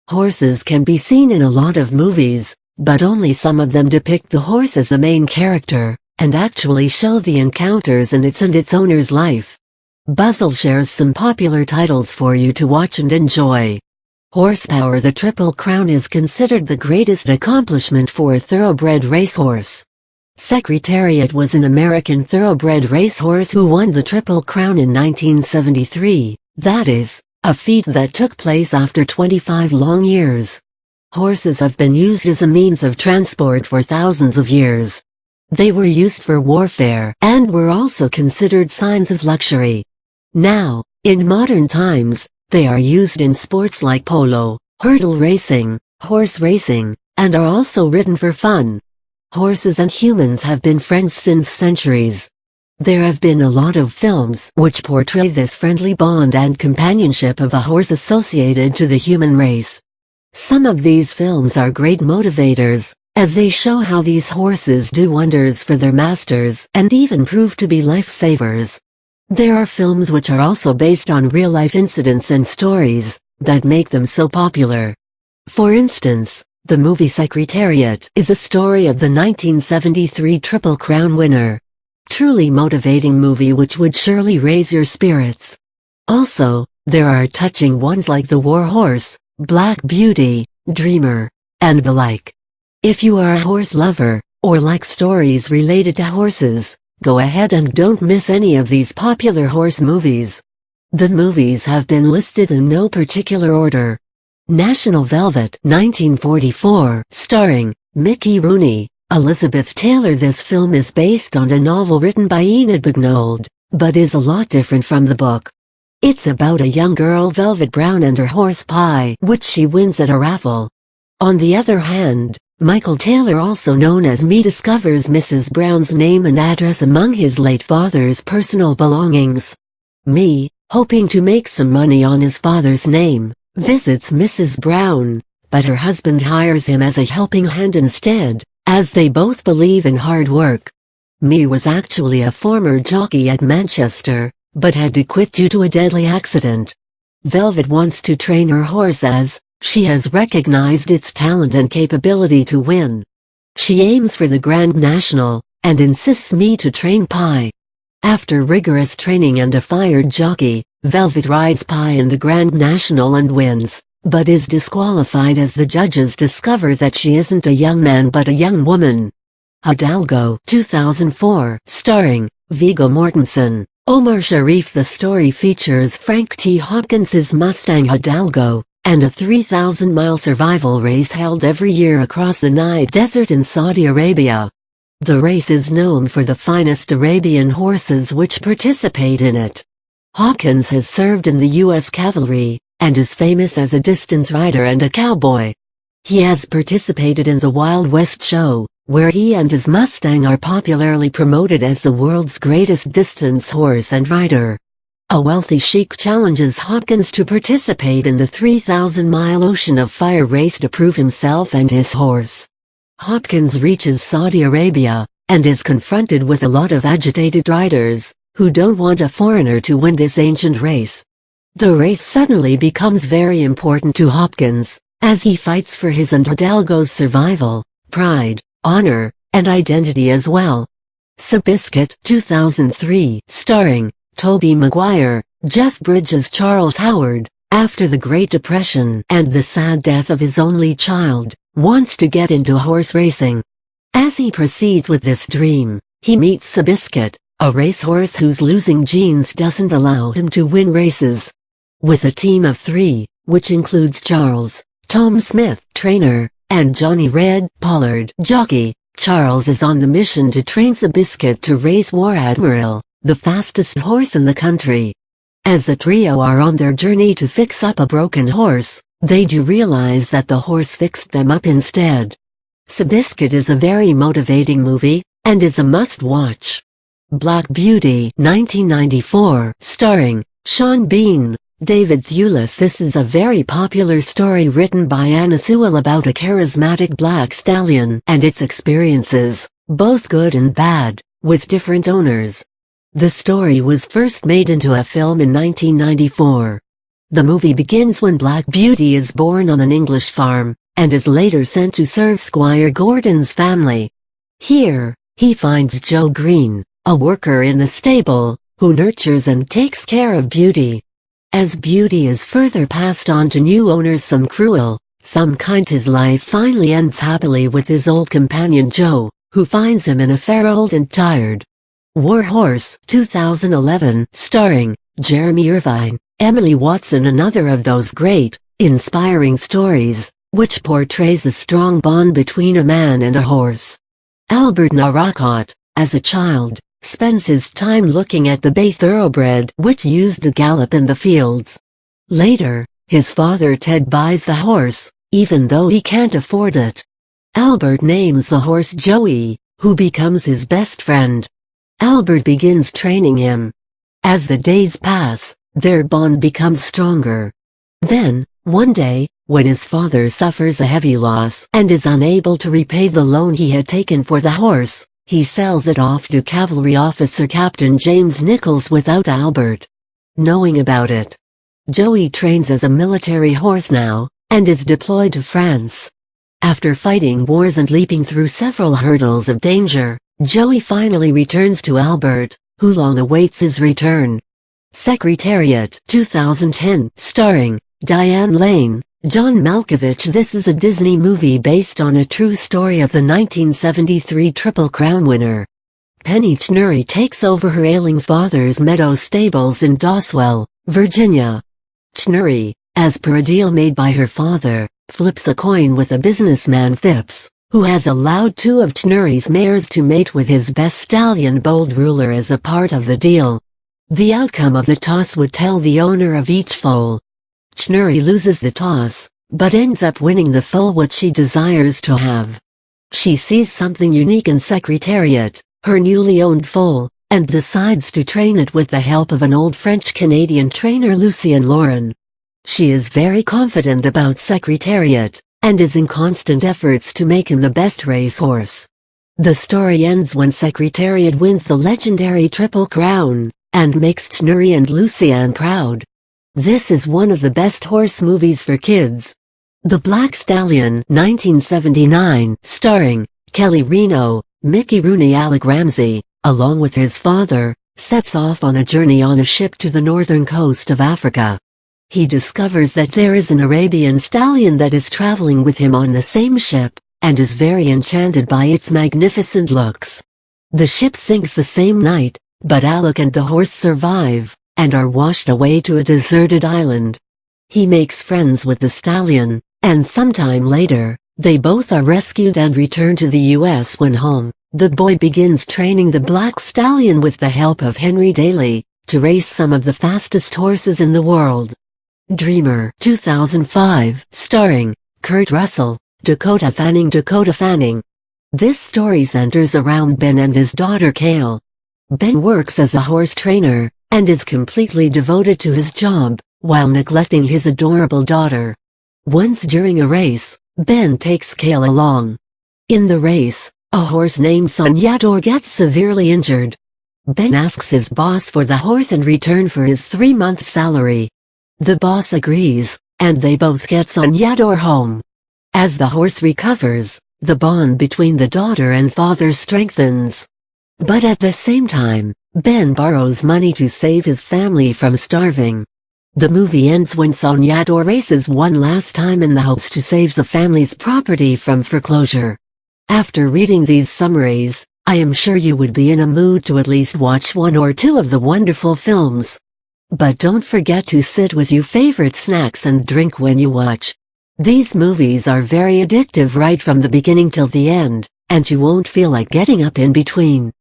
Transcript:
Horses can be seen in a lot of movies, but only some of them depict the horse as a main character, and actually show the encounters in its owner's life. Buzzle shares some popular titles for you to watch and enjoy. Horsepower. The Triple Crown is considered the greatest accomplishment for a thoroughbred racehorse. Secretariat was an American thoroughbred racehorse who won the Triple Crown in 1973, that is, a feat that took place after 25 long years. Horses have been used as a means of transport for thousands of years. They were used for warfare and were also considered signs of luxury. Now, in modern times, they are used in sports like polo, hurdle racing, horse racing, and are also ridden for fun. Horses and humans have been friends since centuries. There have been a lot of films which portray this friendly bond and companionship of a horse associated to the human race. Some of these films are great motivators, as they show how these horses do wonders for their masters and even prove to be lifesavers. There are films which are also based on real-life incidents and stories that make them so popular. For instance, the movie Secretariat is a story of the 1973 Triple Crown winner. Truly motivating movie which would surely raise your spirits. Also, there are touching ones like The War Horse, Black Beauty, Dreamer, and the like. If you are a horse lover, or like stories related to horses, go ahead and don't miss any of these popular horse movies. The movies have been listed in no particular order. National Velvet 1944, starring Mickey Rooney, Elizabeth Taylor. This film is based on a novel written by Enid Bagnold, but is a lot different from the book. It's about a young girl Velvet Brown and her horse Pie, which she wins at a raffle. On the other hand, Michael Taylor, also known as Me, discovers Mrs. Brown's name and address among his late father's personal belongings. Me, hoping to make some money on his father's name, visits Mrs. Brown, but her husband hires him as a helping hand instead, as they both believe in hard work. Me was actually a former jockey at Manchester, but had to quit due to a deadly accident. Velvet wants to train her horse as she has recognized its talent and capability to win. She aims for the Grand National, and insists Me to train Pie. After rigorous training and a fired jockey, Velvet rides Pie in the Grand National and wins, but is disqualified as the judges discover that she isn't a young man but a young woman. Hidalgo 2004, starring Viggo Mortensen, Omar Sharif. The story features Frank T. Hopkins's Mustang Hidalgo, and a 3,000-mile survival race held every year across the Nile Desert in Saudi Arabia. The race is known for the finest Arabian horses which participate in it. Hopkins has served in the U.S. Cavalry, and is famous as a distance rider and a cowboy. He has participated in the Wild West Show, where he and his Mustang are popularly promoted as the world's greatest distance horse and rider. A wealthy sheik challenges Hopkins to participate in the 3,000-mile Ocean of Fire race to prove himself and his horse. Hopkins reaches Saudi Arabia, and is confronted with a lot of agitated riders, who don't want a foreigner to win this ancient race. The race suddenly becomes very important to Hopkins, as he fights for his and Hidalgo's survival, pride, honor, and identity as well. Seabiscuit 2003, starring Tobey Maguire, Jeff Bridges. Charles Howard, after the Great Depression and the sad death of his only child, wants to get into horse racing. As he proceeds with this dream, he meets Seabiscuit, a racehorse whose losing genes doesn't allow him to win races. With a team of 3, which includes Charles, Tom Smith, trainer, and Johnny Red Pollard, jockey, Charles is on the mission to train Seabiscuit to race War Admiral, the fastest horse in the country. As the trio are on their journey to fix up a broken horse, they do realize that the horse fixed them up instead. Seabiscuit is a very motivating movie, and is a must-watch. Black Beauty 1994, starring Sean Bean, David Thewlis. This is a very popular story written by Anna Sewell about a charismatic black stallion and its experiences, both good and bad, with different owners. The story was first made into a film in 1994. The movie begins when Black Beauty is born on an English farm, and is later sent to serve Squire Gordon's family. Here, he finds Joe Green, a worker in the stable, who nurtures and takes care of Beauty. As Beauty is further passed on to new owners, some cruel, some kind, his life finally ends happily with his old companion Joe, who finds him an affair old and tired. War Horse 2011, starring Jeremy Irvine, Emily Watson, another of those great, inspiring stories, which portrays a strong bond between a man and a horse. Albert Narracott, as a child, spends his time looking at the bay thoroughbred which used to gallop in the fields. Later, his father Ted buys the horse, even though he can't afford it. Albert names the horse Joey, who becomes his best friend. Albert begins training him. As the days pass, their bond becomes stronger. Then, one day, when his father suffers a heavy loss and is unable to repay the loan he had taken for the horse, he sells it off to cavalry officer Captain James Nichols without Albert knowing about it. Joey trains as a military horse now, and is deployed to France. After fighting wars and leaping through several hurdles of danger, Joey finally returns to Albert, who long awaits his return. Secretariat 2010, starring Diane Lane, John Malkovich. This is a Disney movie based on a true story of the 1973 Triple Crown winner. Penny Chnurry takes over her ailing father's meadow stables in Doswell, Virginia. Chnurry, as per a deal made by her father, flips a coin with a businessman Phipps, who has allowed two of Chnurry's mares to mate with his best stallion Bold Ruler as a part of the deal. The outcome of the toss would tell the owner of each foal. Chnurry loses the toss, but ends up winning the foal which she desires to have. She sees something unique in Secretariat, her newly owned foal, and decides to train it with the help of an old French-Canadian trainer, Lucien Lauren. She is very confident about Secretariat, and is in constant efforts to make him the best racehorse. The story ends when Secretariat wins the legendary Triple Crown, and makes Chnurry and Lucien proud. This is one of the best horse movies for kids. The Black Stallion 1979, starring Kelly Reno, Mickey Rooney. Alec Ramsey, along with his father, sets off on a journey on a ship to the northern coast of Africa. He discovers that there is an Arabian stallion that is traveling with him on the same ship, and is very enchanted by its magnificent looks. The ship sinks the same night, but Alec and the horse survive, and are washed away to a deserted island. He makes friends with the stallion, and sometime later, they both are rescued and return to the US. When home, the boy begins training the Black Stallion with the help of Henry Daly, to race some of the fastest horses in the world. Dreamer 2005, starring Kurt Russell, Dakota Fanning. Dakota Fanning. This story centers around Ben and his daughter Kale. Ben works as a horse trainer, and is completely devoted to his job, while neglecting his adorable daughter. Once during a race, Ben takes Kale along. In the race, a horse named Sonyador gets severely injured. Ben asks his boss for the horse in return for his 3-month salary. The boss agrees, and they both get Sonyador home. As the horse recovers, the bond between the daughter and father strengthens. But at the same time, Ben borrows money to save his family from starving. The movie ends when Sonyador races one last time in the hopes to save the family's property from foreclosure. After reading these summaries, I am sure you would be in a mood to at least watch one or two of the wonderful films. But don't forget to sit with your favorite snacks and drink when you watch. These movies are very addictive right from the beginning till the end, and you won't feel like getting up in between.